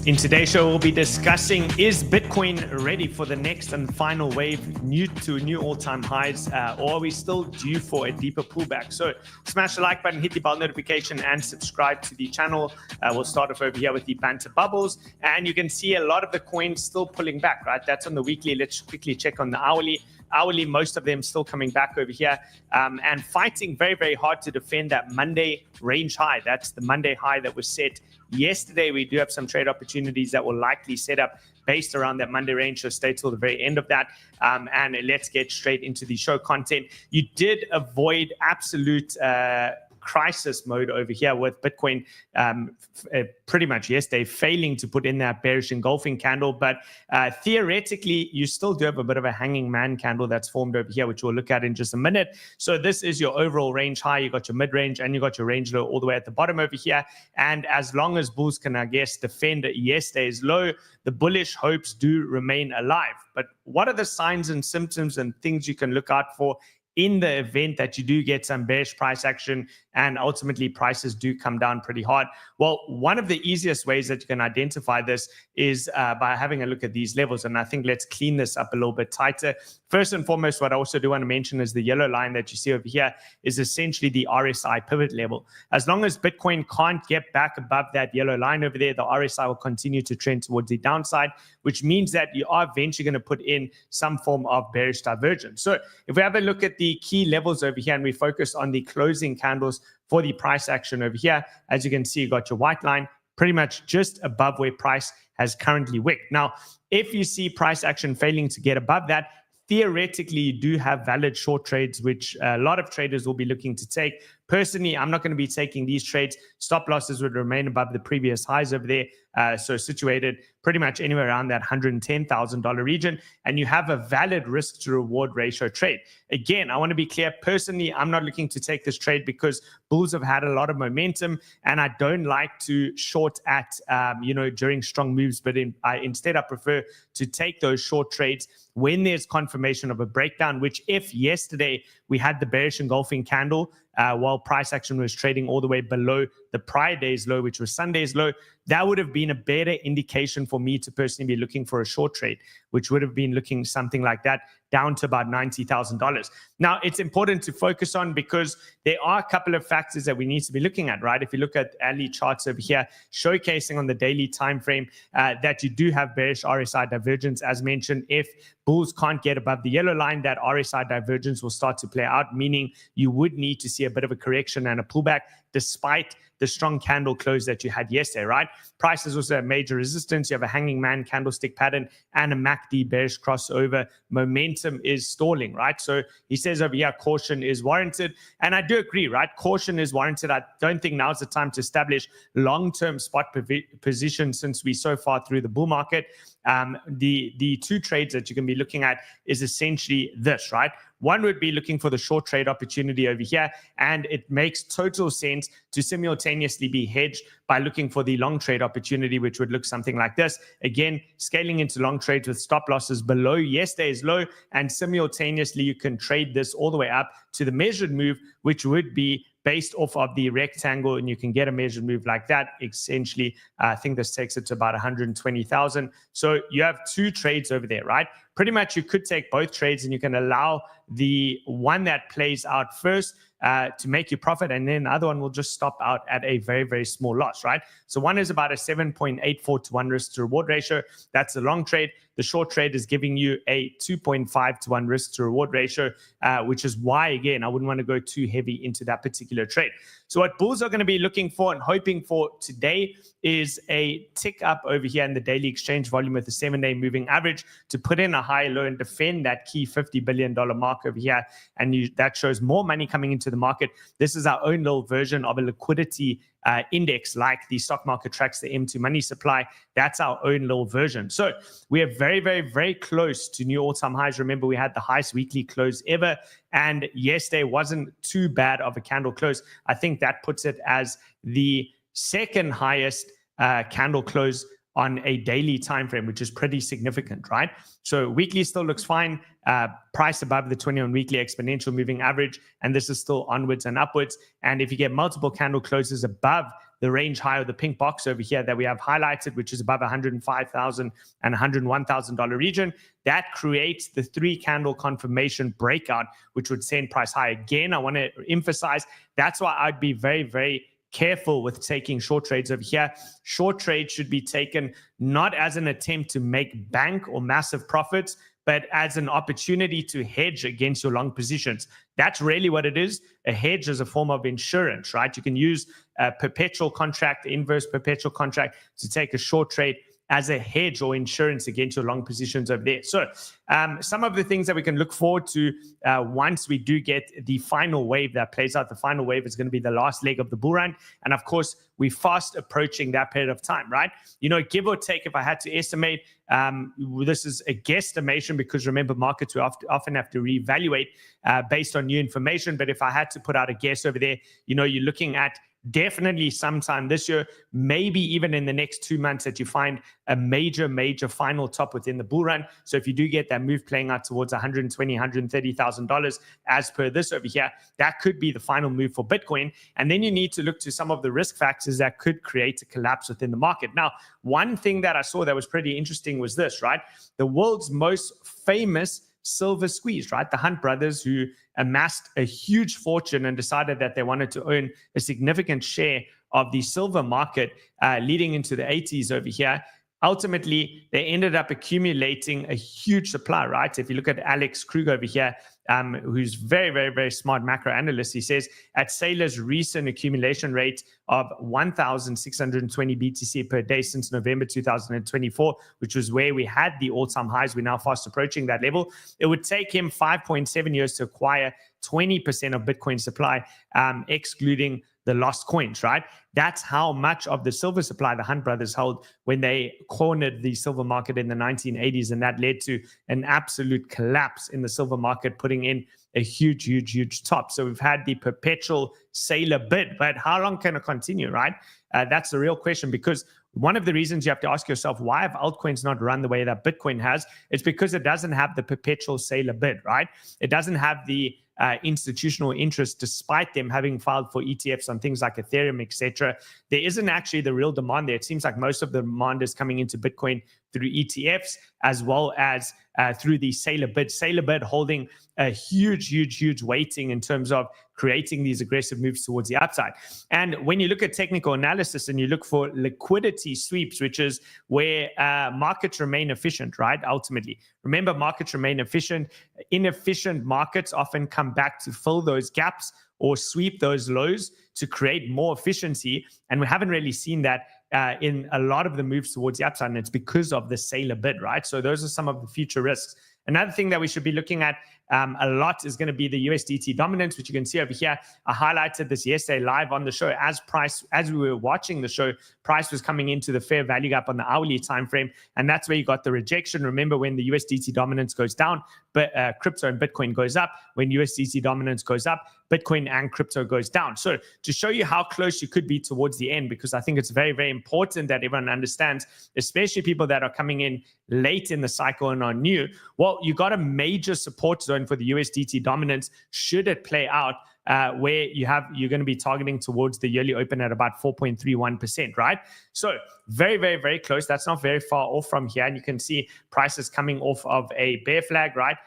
In today's show, we'll be discussing, is Bitcoin ready for the next and final wave, to new all-time highs, or are we still due for a deeper pullback? So smash the like button, hit the bell notification, and subscribe to the channel. We'll start off over here with the Banter bubbles, and you can see a lot of the coins still pulling back, right? That's on the weekly. Let's quickly check on the hourly. Hourly, most of them still coming back over here and fighting very, very hard to defend that Monday range high. That's the Monday high that was set yesterday. We do have some trade opportunities that will likely set up based around that Monday range, so stay till the very end of that. And let's get straight into the show content. You did avoid absolute crisis mode over here with Bitcoin pretty much yesterday failing to put in that bearish engulfing candle, but theoretically you still do have a bit of a hanging man candle that's formed over here, which we'll look at in just a minute. So this is your overall range high. You got your mid range and you got your range low all the way at the bottom over here, and as long as bulls can, I guess, defend yesterday's low, the bullish hopes do remain alive. But what are the signs and symptoms and things you can look out for in the event that you do get some bearish price action and ultimately prices do come down pretty hard? Well, one of the easiest ways that you can identify this is by having a look at these levels. And I think let's clean this up a little bit tighter. First and foremost, what I also do want to mention is the yellow line that you see over here is essentially the RSI pivot level. As long as Bitcoin can't get back above that yellow line over there, the RSI will continue to trend towards the downside, which means that you are eventually going to put in some form of bearish divergence. So if we have a look at the key levels over here and we focus on the closing candles for the price action over here, as you can see, you got your white line pretty much just above where price has currently wicked. Now, if you see price action failing to get above that, theoretically, you do have valid short trades, which a lot of traders will be looking to take. Personally, I'm not going to be taking these trades. Stop losses would remain above the previous highs over there. So situated pretty much anywhere around that $110,000 region. And you have a valid risk to reward ratio trade. Again, I want to be clear. Personally, I'm not looking to take this trade because bulls have had a lot of momentum and I don't like to short at, during strong moves. But instead, I prefer to take those short trades when there's confirmation of a breakdown, which if yesterday we had the bearish engulfing candle, while price action was trading all the way below the prior day's low, which was Sunday's low, that would have been a better indication for me to personally be looking for a short trade, which would have been looking something like that down to about $90,000. Now, it's important to focus on because there are a couple of factors that we need to be looking at, right? If you look at alley charts over here, showcasing on the daily time frame that you do have bearish RSI divergence. As mentioned, if bulls can't get above the yellow line, that RSI divergence will start to play out, meaning you would need to see a bit of a correction and a pullback despite the strong candle close that you had yesterday, right? Price is also a major resistance. You have a hanging man candlestick pattern and a MACD bearish crossover. Momentum is stalling, right? So he says over here, caution is warranted. And I do agree, right? Caution is warranted. I don't think now's the time to establish long-term spot positions since we're so far through the bull market. The two trades that you can be looking at is essentially this, right? One would be looking for the short trade opportunity over here, and it makes total sense to simultaneously be hedged by looking for the long trade opportunity, which would look something like this. Again, scaling into long trades with stop losses below yesterday's low, and simultaneously you can trade this all the way up to the measured move, which would be based off of the rectangle, and you can get a measured move like that. Essentially, I think this takes it to about 120,000. So you have two trades over there, right? Pretty much you could take both trades and you can allow the one that plays out first to make you profit, and then the other one will just stop out at a very, very small loss, right? So one is about a 7.84 to 1 risk to reward ratio. That's the long trade. The short trade is giving you a 2.5 to 1 risk to reward ratio, which is why, again, I wouldn't want to go too heavy into that particular trade. So what bulls are going to be looking for and hoping for today is a tick up over here in the daily exchange volume with the 7-day moving average to put in a high low and defend that key $50 billion mark over here. And that shows more money coming into the market. This is our own little version of a liquidity index, like the stock market tracks the M2 money supply. That's our own little version. So we are very, very, very close to new all-time highs. Remember, we had the highest weekly close ever, and yesterday wasn't too bad of a candle close. I think that puts it as the second highest candle close on a daily time frame, which is pretty significant, right? So weekly still looks fine. Price above the 21 weekly exponential moving average, and this is still onwards and upwards. And if you get multiple candle closes above the range high, or the pink box over here that we have highlighted, which is above $105,000 and $101,000 region, that creates the 3-candle confirmation breakout, which would send price high. Again, I want to emphasize that's why I'd be very, very careful with taking short trades over here. Short trades should be taken not as an attempt to make bank or massive profits, but as an opportunity to hedge against your long positions. That's really what it is. A hedge is a form of insurance, right? You can use a perpetual contract, inverse perpetual contract, to take a short trade as a hedge or insurance against your long positions over there. So some of the things that we can look forward to once we do get the final wave that plays out. The final wave is going to be the last leg of the bull run. And of course, we're fast approaching that period of time, right? You know, give or take, if I had to estimate, this is a guesstimation because remember, markets we often have to reevaluate based on new information. But if I had to put out a guess over there, you know, you're looking at definitely sometime this year, maybe even in the next 2 months, that you find a major final top within the bull run. So if you do get that move playing out towards $120,000, $130,000 as per this over here, that could be the final move for Bitcoin. And then you need to look to some of the risk factors that could create a collapse within the market. Now, one thing that I saw that was pretty interesting was this, right? The world's most famous silver squeeze, right? The Hunt brothers, who amassed a huge fortune and decided that they wanted to own a significant share of the silver market leading into the 80s over here. Ultimately, they ended up accumulating a huge supply, right? If you look at Alex Kruger over here, who's very smart macro analyst, he says at Saylor's recent accumulation rate of 1,620 BTC per day since November 2024, which was where we had the all-time highs, we're now fast approaching that level. It would take him 5.7 years to acquire 20% of Bitcoin supply, excluding the lost coins, right? That's how much of the silver supply the Hunt brothers held when they cornered the silver market in the 1980s. And that led to an absolute collapse in the silver market, putting in a huge top. So we've had the perpetual sailor bid, but how long can it continue, right? That's the real question, because one of the reasons you have to ask yourself, why have altcoins not run the way that Bitcoin has? It's because it doesn't have the perpetual sailor bid, right? It doesn't have the institutional interest, despite them having filed for ETFs on things like Ethereum, etc. There isn't actually the real demand there. It seems like most of the demand is coming into Bitcoin through ETFs, as well as through the sailor bid. Sailor bid holding a huge weighting in terms of creating these aggressive moves towards the upside. And when you look at technical analysis and you look for liquidity sweeps, which is where markets remain efficient, right? Ultimately, remember, markets remain efficient. Inefficient markets often come back to fill those gaps or sweep those lows to create more efficiency. And we haven't really seen that in a lot of the moves towards the upside, and it's because of the sailor bid, right? So those are some of the future risks. Another thing that we should be looking at a lot is going to be the USDT dominance, which you can see over here. I highlighted this yesterday live on the show. As we were watching the show, price was coming into the fair value gap on the hourly time frame, and that's where you got the rejection. Remember, when the USDT dominance goes down, but crypto and Bitcoin goes up. When USDT dominance goes up, Bitcoin and crypto goes down. So to show you how close you could be towards the end, because I think it's very important that everyone understands, especially people that are coming in late in the cycle and are new. Well, you got a major support zone for the USDT dominance should it play out, where you're going to be targeting towards the yearly open at about 4.31%, right? So very close. That's not very far off from here, and you can see prices coming off of a bear flag, right?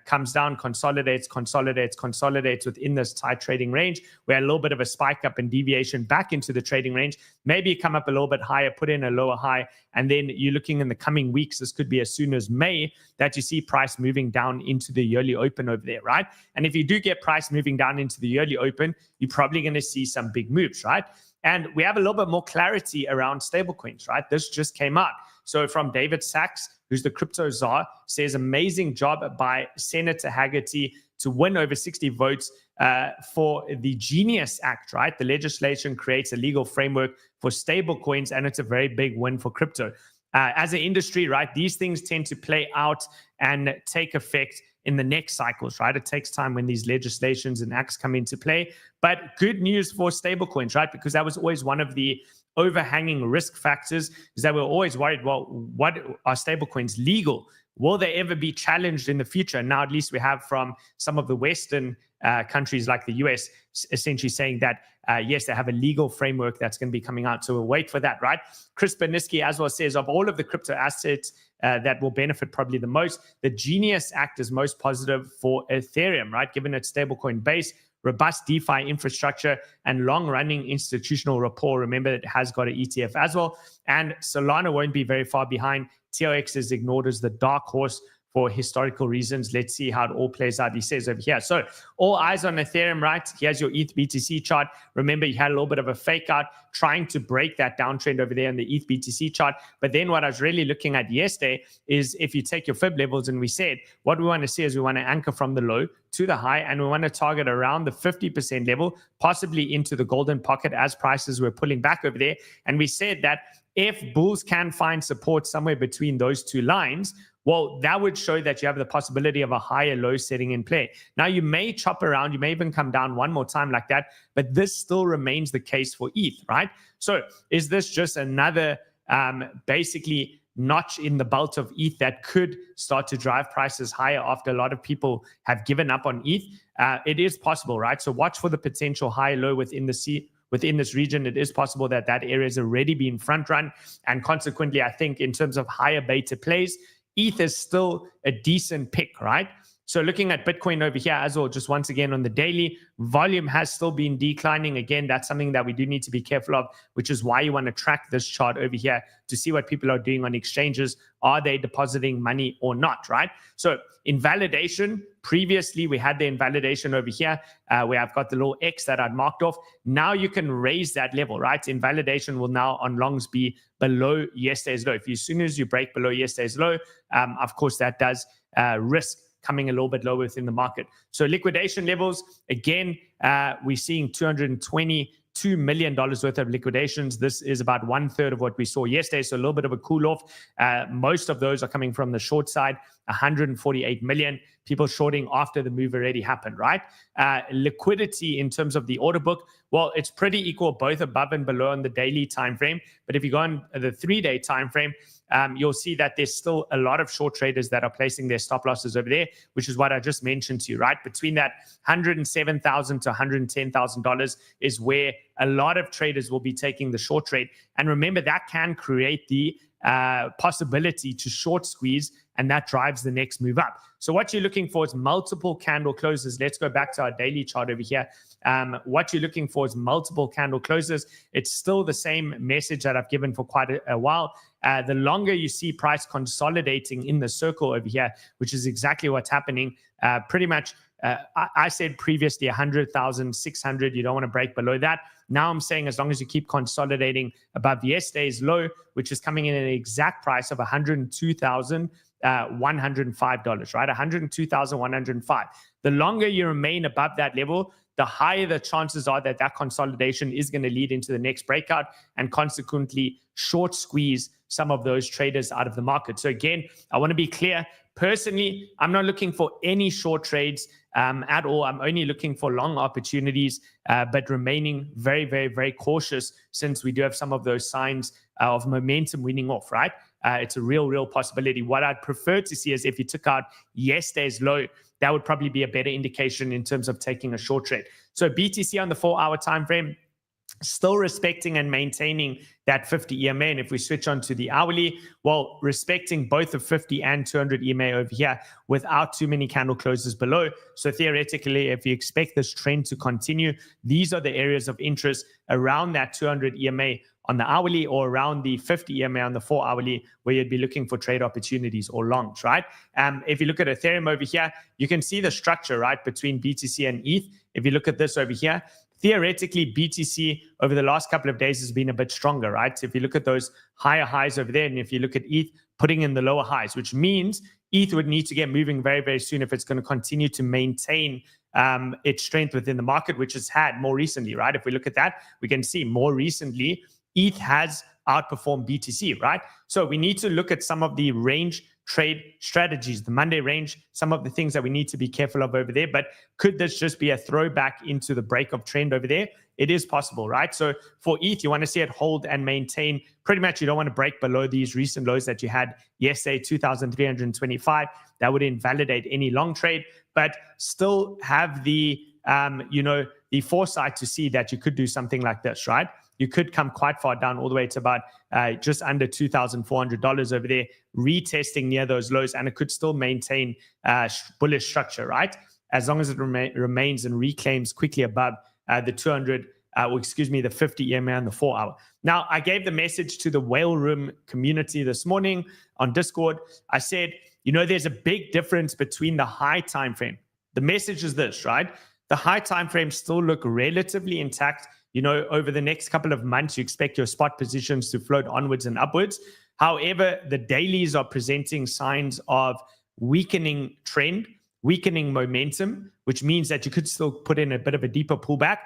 Comes down, consolidates within this tight trading range, where a little bit of a spike up and deviation back into the trading range. Maybe come up a little bit higher, put in a lower high, and then you're looking in the coming weeks, this could be as soon as May, that you see price moving down into the yearly open over there, right? And if you do get price moving down into the yearly open, you're probably going to see some big moves, right? And we have a little bit more clarity around stablecoins, right? This just came out. So from David Sachs, who's the crypto czar, says amazing job by Senator Haggerty to win over 60 votes for the Genius Act, right? The legislation creates a legal framework for stablecoins, and it's a very big win for crypto. As an industry, right, these things tend to play out and take effect in the next cycles, right? It takes time when these legislations and acts come into play. But good news for stablecoins, right? Because that was always one of the overhanging risk factors, is that we're always worried, well, what are stablecoins legal? Will they ever be challenged in the future? And now at least we have from some of the Western countries like the US, essentially saying that, yes, they have a legal framework that's going to be coming out. So we'll wait for that, right? Chris Berniski as well says, of all of the crypto assets that will benefit probably the most, the Genius Act is most positive for Ethereum, right? Given its stablecoin base, robust DeFi infrastructure, and long-running institutional rapport. Remember, it has got an ETF as well. And Solana won't be very far behind. TRX is ignored as the dark horse for historical reasons. Let's see how it all plays out, he says over here. So all eyes on Ethereum, right? Here's your ETH BTC chart. Remember, you had a little bit of a fake out trying to break that downtrend over there on the ETH BTC chart. But then what I was really looking at yesterday is if you take your fib levels, and we said what we want to see is we want to anchor from the low to the high, and we want to target around the 50% level, possibly into the golden pocket as prices were pulling back over there. And we said that if bulls can find support somewhere between those two lines, well, that would show that you have the possibility of a higher low setting in play. Now, you may chop around, you may even come down one more time like that, but this still remains the case for ETH, right? So is this just another basically notch in the belt of ETH that could start to drive prices higher after a lot of people have given up on ETH? It is possible, right? So watch for the potential high low within this region. It is possible that that area has already been front run, and consequently, I think in terms of higher beta plays, ETH is still a decent pick, right? So looking at Bitcoin over here as well, just once again on the daily, volume has still been declining. Again, that's something that we do need to be careful of, which is why you want to track this chart over here to see what people are doing on exchanges. Are they depositing money or not, right? So invalidation, previously we had the invalidation over here where I've got the little X that I'd marked off. Now you can raise that level, right? Invalidation will now on longs be below yesterday's low. As soon as you break below yesterday's low, of course, that does risk coming a little bit lower within the market. So liquidation levels, again, we're seeing $222 million worth of liquidations. This is about 1/3 of what we saw yesterday. So a little bit of a cool off. Most of those are coming from the short side, 148 million. People shorting after the move already happened, right? Liquidity in terms of the order book, well, it's pretty equal both above and below on the daily time frame. But if you go on the 3-day time frame, you'll see that there's still a lot of short traders that are placing their stop losses over there, which is what I just mentioned to you, right? Between that $107,000 to $110,000 is where a lot of traders will be taking the short trade. And remember, that can create the possibility to short squeeze, and that drives the next move up. So what you're looking for is multiple candle closes. Let's go back to our daily chart over here. What you're looking for is multiple candle closes. It's still the same message that I've given for quite a while. The longer you see price consolidating in the circle over here, which is exactly what's happening, pretty much I said previously 100,600, you don't want to break below that. Now I'm saying as long as you keep consolidating above yesterday's low, which is coming in at an exact price of $102,105, right? $102,105. The longer you remain above that level, the higher the chances are that that consolidation is going to lead into the next breakout and consequently short squeeze some of those traders out of the market. So again, I want to be clear. Personally, I'm not looking for any short trades at all. I'm only looking for long opportunities, but remaining very, very, very cautious since we do have some of those signs of momentum winning off, right? It's a real possibility. What I'd prefer to see is if you took out yesterday's low, that would probably be a better indication in terms of taking a short trade. So BTC on the 4-hour time frame, still respecting and maintaining that 50 EMA. And if we switch on to the hourly, well, respecting both the 50 and 200 EMA over here without too many candle closes below. So theoretically, if you expect this trend to continue, these are the areas of interest around that 200 EMA on the hourly or around the 50 EMA on the 4-hourly, where you'd be looking for trade opportunities or longs, right? If you look at Ethereum over here, you can see the structure, right, between BTC and ETH. If you look at this over here, theoretically, BTC over the last couple of days has been a bit stronger, right? So if you look at those higher highs over there, and if you look at ETH putting in the lower highs, which means ETH would need to get moving very, very soon if it's going to continue to maintain its strength within the market, which it's had more recently, right? If we look at that, we can see more recently, ETH has outperformed BTC, right? So we need to look at some of the range trade strategies, the Monday range, some of the things that we need to be careful of over there. But could this just be a throwback into the break of trend over there? it is possible, right? So for ETH, you want to see it hold and maintain. Pretty much, you don't want to break below these recent lows that you had yesterday, 2,325. That would invalidate any long trade, but still have the, the foresight to see that you could do something like this, right? You could come quite far down, all the way to about just under $2,400 over there, retesting near those lows, and it could still maintain bullish structure, right? As long as it remains and reclaims quickly above the 200, the 50 EMA and the 4 hour. Now, I gave the message to the whale room community this morning on Discord. I said, there's a big difference between the high time frame. The message is this, right? The high time frames still look relatively intact. Over the next couple of months, you expect your spot positions to float onwards and upwards. However, the dailies are presenting signs of weakening trend, weakening momentum, which means that you could still put in a bit of a deeper pullback.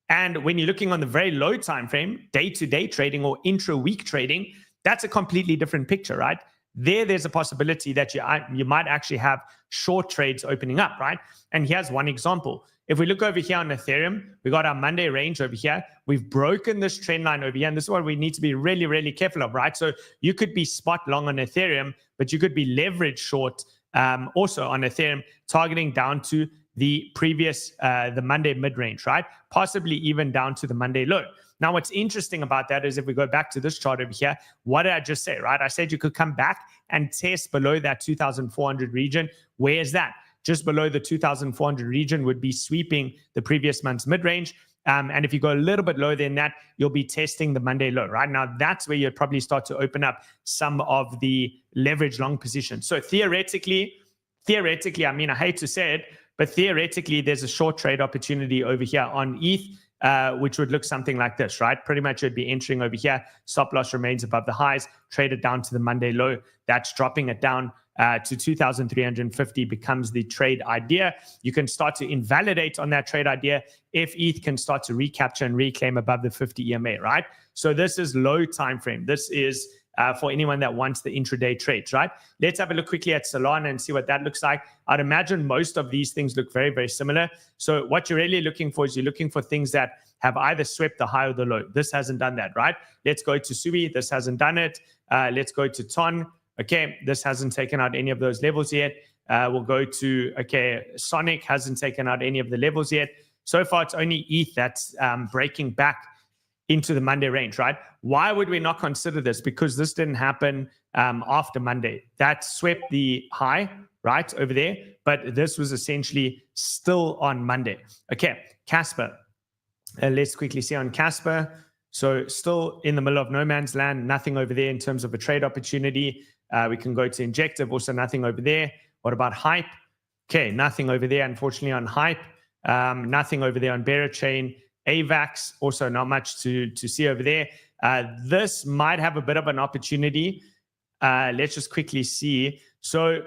And when you're looking on the very low time frame, day-to-day trading or intra-week trading, that's a completely different picture, right? There's a possibility that you might actually have short trades opening up, right? And here's one example. If we look over here on Ethereum, we got our Monday range over here. We've broken this trend line over here, and this is what we need to be really, really careful of, right? So you could be spot long on Ethereum, but you could be leverage short also on Ethereum, targeting down to the previous, the Monday mid-range, right? Possibly even down to the Monday low. Now, what's interesting about that is if we go back to this chart over here, what did I just say, right? I said you could come back and test below that 2,400 region. Where is that? Just below the 2,400 region would be sweeping the previous month's mid-range. And if you go a little bit lower than that, you'll be testing the Monday low, right? Now, that's where you'd probably start to open up some of the leverage long positions. So theoretically, I mean, I hate to say it, but theoretically, there's a short trade opportunity over here on ETH, which would look something like this, right? Pretty much it'd be entering over here. Stop loss remains above the highs, traded down to the Monday low. That's dropping it down to 2,350 becomes the trade idea. You can start to invalidate on that trade idea if ETH can start to recapture and reclaim above the 50 EMA, right? So this is low time frame. This is for anyone that wants the intraday trades, right? Let's have a look quickly at Solana and see what that looks like. I'd imagine most of these things look very, very similar. So what you're really looking for is you're looking for things that have either swept the high or the low. This hasn't done that, right? Let's go to Subi. This hasn't done it. Let's go to Ton. Okay, this hasn't taken out any of those levels yet. We'll go to, Sonic hasn't taken out any of the levels yet. So far, it's only ETH that's breaking back into the Monday range, right? Why would we not consider this? Because this didn't happen after Monday. That swept the high, right, over there. But this was essentially still on Monday. Okay, Casper. Let's quickly see on Casper. So still in the middle of no man's land, nothing over there in terms of a trade opportunity. We can go to Injective, also nothing over there. What about Hype? Okay, nothing over there, unfortunately, on Hype. Nothing over there on Bearer Chain. AVAX, also not much to see over there. This might have a bit of an opportunity. Let's just quickly see. So,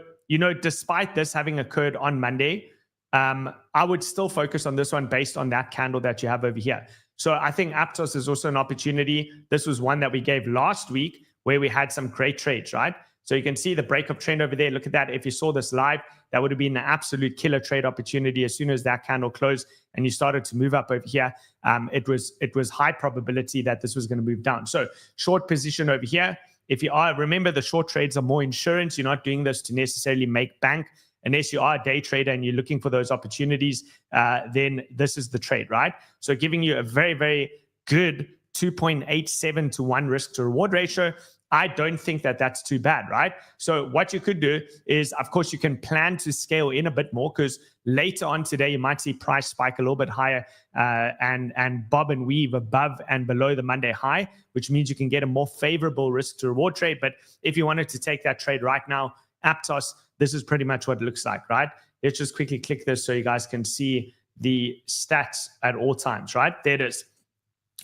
despite this having occurred on Monday, I would still focus on this one based on that candle that you have over here. So I think Aptos is also an opportunity. This was one that we gave last week where we had some great trades, right? So you can see the breakup trend over there. Look at that. If you saw this live, that would have been an absolute killer trade opportunity as soon as that candle closed and you started to move up over here. It was high probability that this was going to move down. So short position over here. If you are, remember the short trades are more insurance. You're not doing this to necessarily make bank. Unless you are a day trader and you're looking for those opportunities, then this is the trade, right? So giving you a very, very good 2.87 to 1 risk to reward ratio. I don't think that that's too bad, right? So what you could do is, of course, you can plan to scale in a bit more because later on today, you might see price spike a little bit higher and bob and weave above and below the Monday high, which means you can get a more favorable risk to reward trade. But if you wanted to take that trade right now, Aptos, this is pretty much what it looks like, right? Let's just quickly click this so you guys can see the stats at all times, right? There it is.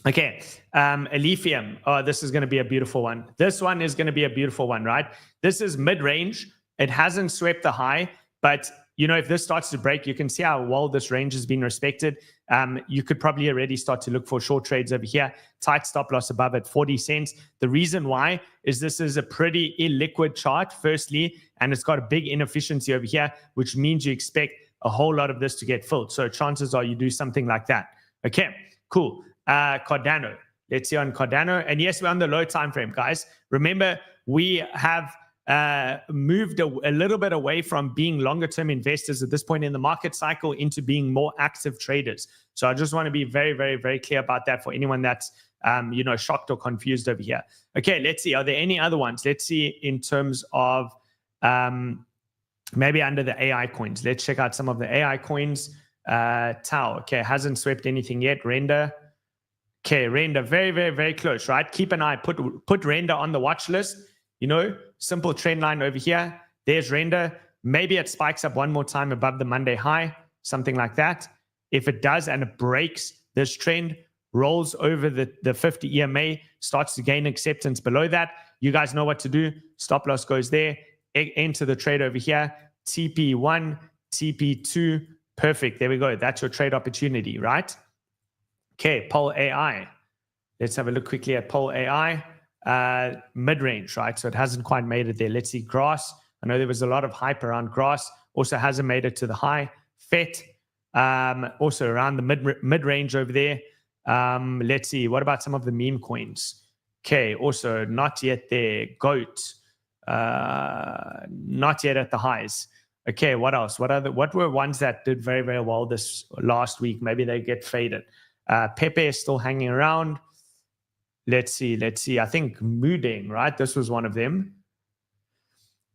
Okay, Ethereum. Oh, this is going to be a beautiful one. This one is going to be a beautiful one, right? This is mid-range. It hasn't swept the high, but if this starts to break, you can see how well this range has been respected. You could probably already start to look for short trades over here. Tight stop loss above at 40 cents. The reason why is this is a pretty illiquid chart, firstly, and it's got a big inefficiency over here, which means you expect a whole lot of this to get filled. So chances are you do something like that. Okay, cool. Cardano. Let's see on Cardano. And yes, we're on the low time frame, guys. Remember, we have moved a little bit away from being longer term investors at this point in the market cycle into being more active traders. So I just want to be very, very, very clear about that for anyone that's shocked or confused over here. Okay, let's see. Are there any other ones? Let's see in terms of maybe under the AI coins. Let's check out some of the AI coins. Tau, okay, hasn't swept anything yet. Render. Okay, Render, very, very, very close, right? Keep an eye, put Render on the watch list. Simple trend line over here. There's Render. Maybe it spikes up one more time above the Monday high, something like that. If it does and it breaks this trend, rolls over the 50 EMA, starts to gain acceptance below that, you guys know what to do. Stop loss goes there. Enter the trade over here. TP1, TP2, perfect. There we go. That's your trade opportunity, right? Okay, Pole AI. Let's have a look quickly at Pole AI. Mid-range, right? So it hasn't quite made it there. Let's see Grass. I know there was a lot of hype around Grass. Also hasn't made it to the high. FET, also around the mid-range over there. Let's see. What about some of the meme coins? Okay, also not yet there. GOAT, not yet at the highs. Okay, what else? What were ones that did very, very well this last week? Maybe they get faded. PEPE is still hanging around. Let's see. I think Mooding, right? This was one of them.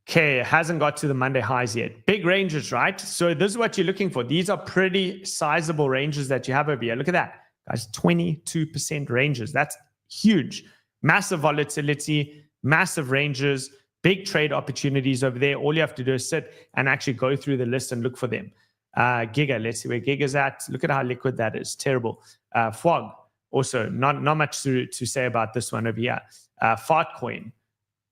Okay, hasn't got to the Monday highs yet. Big ranges, right? So this is what you're looking for. These are pretty sizable ranges that you have over here. Look at that, guys, 22% ranges. That's huge. Massive volatility, massive ranges, big trade opportunities over there. All you have to do is sit and actually go through the list and look for them. Giga, let's see where Giga's at. Look at how liquid that is. Terrible. FWOG, also not much to say about this one over here. FARTCOin.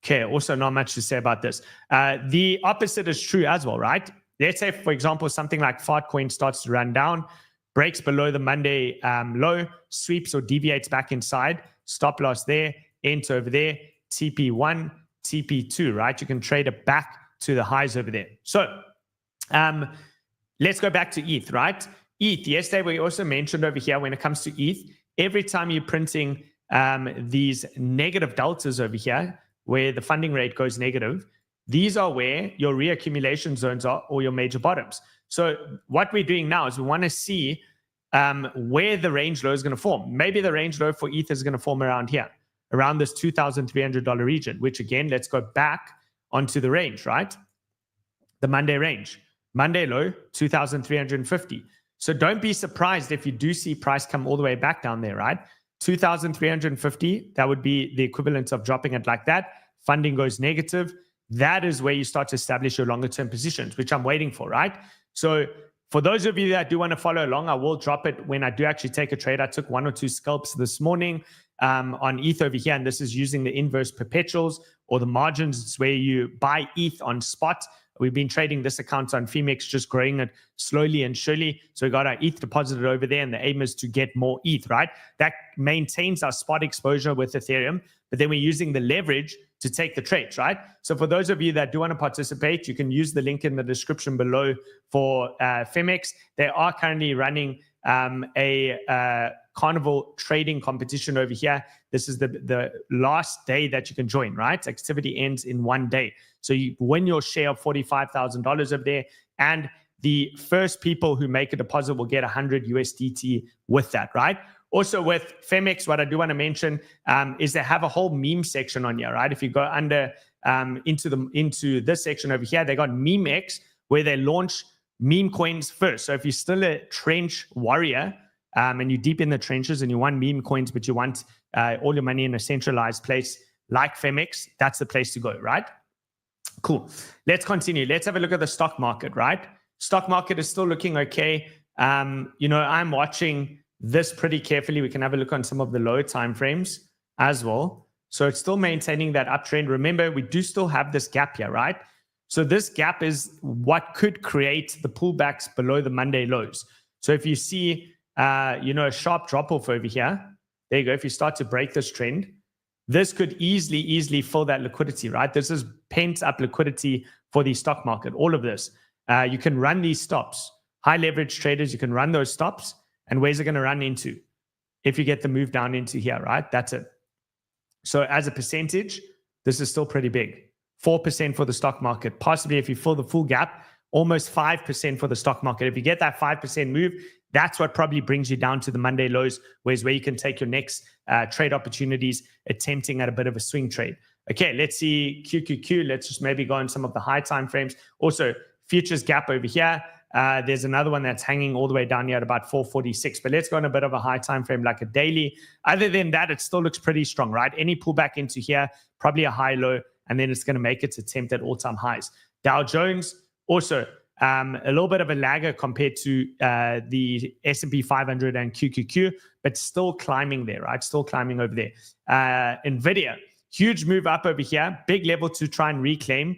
Okay, also not much to say about this. The opposite is true as well, right? Let's say, for example, something like FARTCOin starts to run down, breaks below the Monday low, sweeps or deviates back inside, stop loss there, enter over there, TP1, TP2, right? You can trade it back to the highs over there. So let's go back to ETH, right? ETH, yesterday we also mentioned over here when it comes to ETH, every time you're printing these negative deltas over here, where the funding rate goes negative, these are where your reaccumulation zones are or your major bottoms. So what we're doing now is we want to see where the range low is going to form. Maybe the range low for ETH is going to form around here, around this $2,300 region, which again, let's go back onto the range, right? The Monday range. Monday low, 2,350. So don't be surprised if you do see price come all the way back down there, right? 2,350, that would be the equivalent of dropping it like that. Funding goes negative. That is where you start to establish your longer term positions, which I'm waiting for, right? So for those of you that do want to follow along, I will drop it when I do actually take a trade. I took 1 or 2 scalps this morning on ETH over here, and this is using the inverse perpetuals or the margins. It's where you buy ETH on spot. We've been trading this account on Phoenix, just growing it slowly and surely. So we got our ETH deposited over there, and the aim is to get more ETH, right? That maintains our spot exposure with Ethereum, but then we're using the leverage to take the trades, right? So for those of you that do want to participate, you can use the link in the description below for Femex. They are currently running a carnival trading competition over here. This is the last day that you can join, right? Activity ends in 1 day. So you win your share of $45,000 over there. And the first people who make a deposit will get 100 USDT with that, right? Also with Femex, what I do want to mention is they have a whole meme section on here, right? If you go under into this section over here, they got MemeX, where they launch meme coins first. So if you're still a trench warrior and you're deep in the trenches and you want meme coins, but you want all your money in a centralized place like Femex, that's the place to go, right? Cool. Let's continue. Let's have a look at the stock market, right? Stock market is still looking okay. I'm watching this pretty carefully. We can have a look on some of the low time frames as well. So it's still maintaining that uptrend. Remember, we do still have this gap here, right? So this gap is what could create the pullbacks below the Monday lows. So if you see, a sharp drop off over here, there you go. If you start to break this trend, this could easily fill that liquidity, right? This is pent up liquidity for the stock market. All of this, you can run these stops. High leverage traders, you can run those stops. And where's it going to run into? if you get the move down into here, right? That's it. So as a percentage, this is still pretty big. 4% for the stock market. Possibly if you fill the full gap, almost 5% for the stock market. If you get that 5% move, that's what probably brings you down to the Monday lows, where you can take your next trade opportunities, attempting at a bit of a swing trade. Okay, let's see QQQ. Let's just maybe go on some of the high time frames. Also, futures gap over here. There's another one that's hanging all the way down here at about 446. But let's go on a bit of a high time frame like a daily. Other than that, it still looks pretty strong, right? Any pullback into here, probably a high low, and then it's going to make its attempt at all-time highs. Dow Jones, also a little bit of a lagger compared to the S&P 500 and QQQ, but still climbing there, right? Still climbing over there. NVIDIA, huge move up over here. Big level to try and reclaim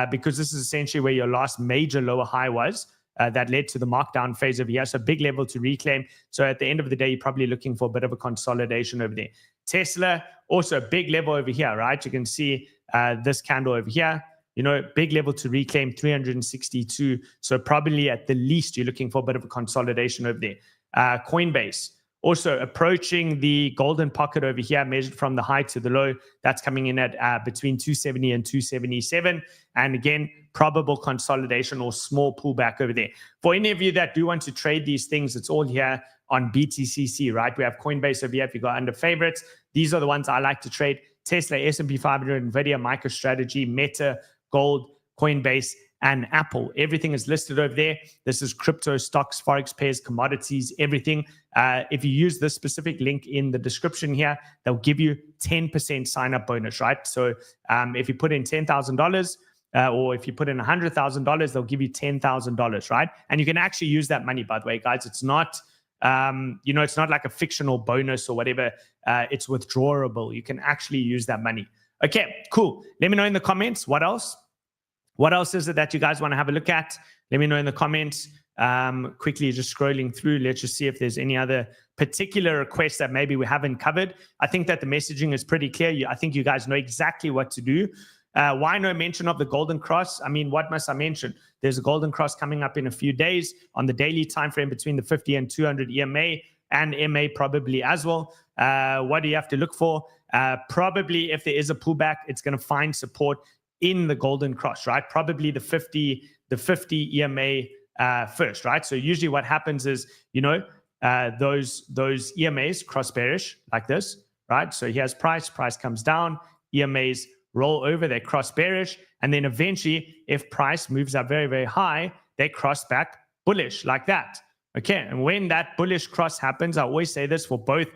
because this is essentially where your last major lower high was. That led to the markdown phase over here. So big level to reclaim. So at the end of the day, you're probably looking for a bit of a consolidation over there. Tesla, also a big level over here, right? You can see this candle over here, you know, big level to reclaim 362. So probably at the least, you're looking for a bit of a consolidation over there. Coinbase, also approaching the golden pocket over here, measured from the high to the low. That's coming in at between 270 and 277. And again, probable consolidation or small pullback over there. For any of you that do want to trade these things, it's all here on BTCC, right? We have Coinbase over here. If you go under favorites, these are the ones I like to trade. Tesla, S&P 500, NVIDIA, MicroStrategy, Meta, Gold, Coinbase, and Apple. Everything is listed over there. This is crypto, stocks, forex pairs, commodities, everything. If you use this specific link in the description here, they'll give you 10% sign-up bonus, right? So if you put in $10,000 or if you put in $100,000, they'll give you $10,000, right? And you can actually use that money, by the way, guys. It's not, you know, it's not like a fictional bonus or whatever. It's withdrawable. You can actually use that money. Okay, cool. Let me know in the comments. What else? What else is it that you guys want to have a look at? Let me know in the comments. Quickly just scrolling through. Let's just see if there's any other particular requests that maybe we haven't covered. I think that the messaging is pretty clear. I think you guys know exactly what to do. Why no mention of the golden cross? I mean, what must I mention? There's a golden cross coming up in a few days on the daily time frame between the 50 and 200 EMA and MA probably as well. What do you have to look for? Probably if there is a pullback, it's going to find support in the golden cross, right? Probably the 50 EMA first, right? So usually what happens is, you know, those EMAs cross bearish like this, right? So here's price comes down, EMAs roll over, they cross bearish, and then eventually if price moves up very, very high, they cross back bullish like that. Okay, and when that bullish cross happens, I always say this for both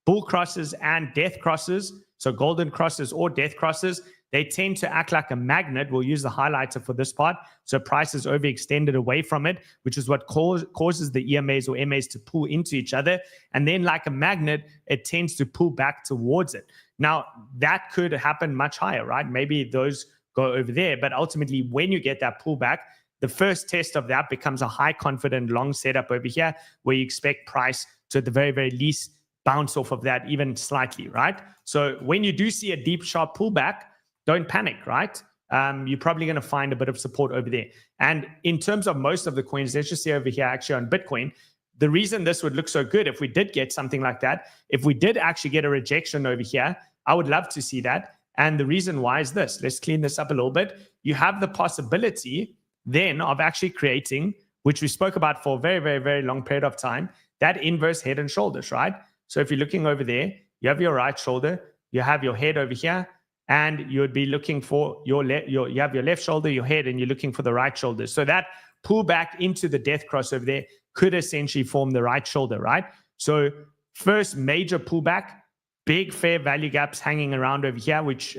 bull crosses and death crosses, so golden crosses or death crosses, they tend to act like a magnet. We'll use the highlighter for this part. So price is overextended away from it, which is what causes the EMAs or MAs to pull into each other. And then like a magnet, it tends to pull back towards it. Now, that could happen much higher, right? Maybe those go over there. But ultimately, when you get that pullback, the first test of that becomes a high confident long setup over here, where you expect price to, at the very, very least, bounce off of that even slightly, right? So when you do see a deep, sharp pullback, don't panic, right? You're probably going to find a bit of support over there. And in terms of most of the coins, let's just say over here, actually on Bitcoin, the reason this would look so good if we did get something like that, if we did actually get a rejection over here, I would love to see that. And the reason why is this. Let's clean this up a little bit. You have the possibility then of actually creating, which we spoke about for a very, very, very long period of time, that inverse head and shoulders, right? So if you're looking over there, you have your right shoulder, you have your head over here, and you would be looking for you have your left shoulder, your head, and you're looking for the right shoulder. So that pullback into the death cross over there could essentially form the right shoulder, right? So first major pullback, big fair value gaps hanging around over here, which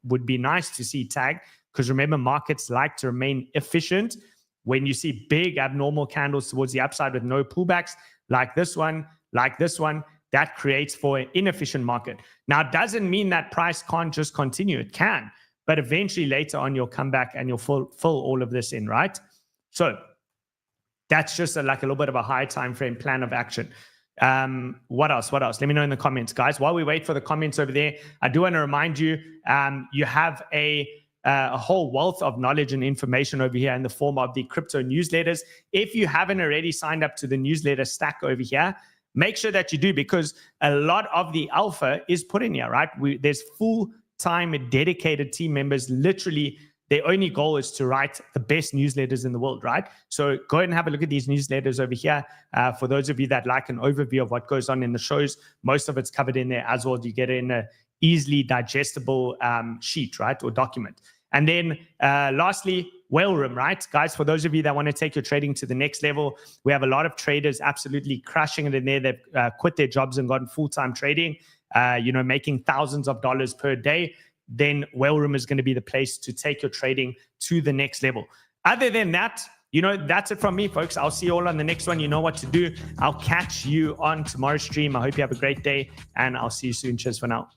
would be nice to see tag, because remember, markets like to remain efficient. When you see big abnormal candles towards the upside with no pullbacks, like this one, that creates for an inefficient market. Now, it doesn't mean that price can't just continue. It can, but eventually later on, you'll come back and you'll fill all of this in, right? So that's just like a little bit of a high time frame plan of action. What else? Let me know in the comments, guys. While we wait for the comments over there, I do want to remind you, you have a whole wealth of knowledge and information over here in the form of the crypto newsletters. If you haven't already signed up to the newsletter stack over here, make sure that you do, because a lot of the alpha is put in here, right? There's full-time dedicated team members. Literally, their only goal is to write the best newsletters in the world, right? So go ahead and have a look at these newsletters over here. For those of you that like an overview of what goes on in the shows, most of it's covered in there as well. You get it in a easily digestible sheet, right, or document. And then lastly, whale room, right? Guys, for those of you that want to take your trading to the next level, we have a lot of traders absolutely crushing it in there. They've quit their jobs and gotten full-time trading, making thousands of dollars per day. Then whale room is going to be the place to take your trading to the next level. Other than that, that's it from me, folks. I'll see you all on the next one. You know what to do. I'll catch you on tomorrow's stream. I hope you have a great day, and I'll see you soon. Cheers for now.